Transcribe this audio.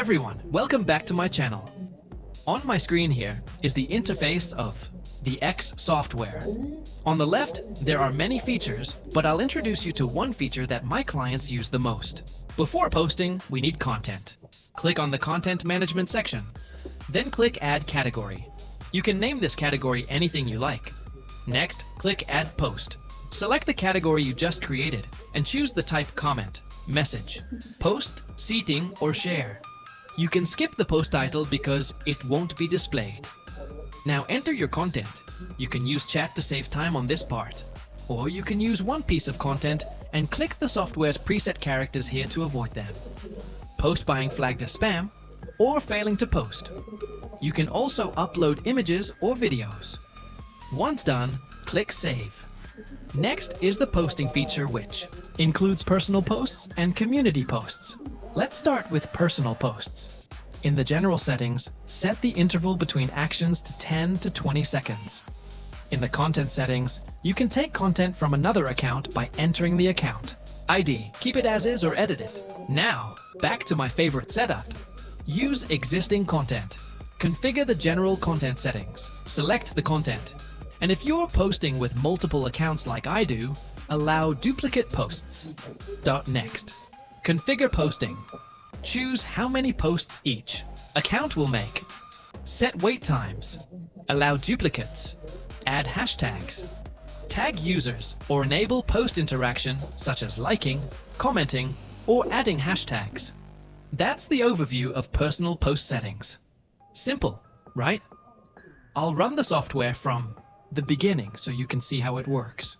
everyone, welcome back to my channel. On my screen here is the interface of the X software. On the left, there are many features, but I'll introduce you to one feature that my clients use the most. Before posting, we need content. Click on the Content Management section. Then click Add Category. You can name this category anything you like. Next, click Add Post. Select the category you just created and choose the type comment, message, post, seating, or share. You can skip the post title because it won't be displayed. Now enter your content. You can use chat to save time on this part. Or you can use one piece of content and click the software's preset characters here to avoid them. Post being flagged as spam or failing to post. You can also upload images or videos. Once done, click Save. Next is the posting feature, which includes personal posts and community posts. Let's start with personal posts. In the general settings, set the interval between actions to 10 to 20 seconds. In the content settings, you can take content from another account by entering the account ID. Keep it as is or edit it. Now, back to my favorite setup. Use existing content. Configure the general content settings. Select the content. And if you're posting with multiple accounts like I do, allow duplicate posts. Next, configure posting. Choose how many posts each account will make. Set wait times. Allow duplicates. Add hashtags. Tag users or enable post interaction such as liking, commenting, or adding hashtags. That's the overview of personal post settings. Simple, right? I'll run the software from the beginning so you can see how it works.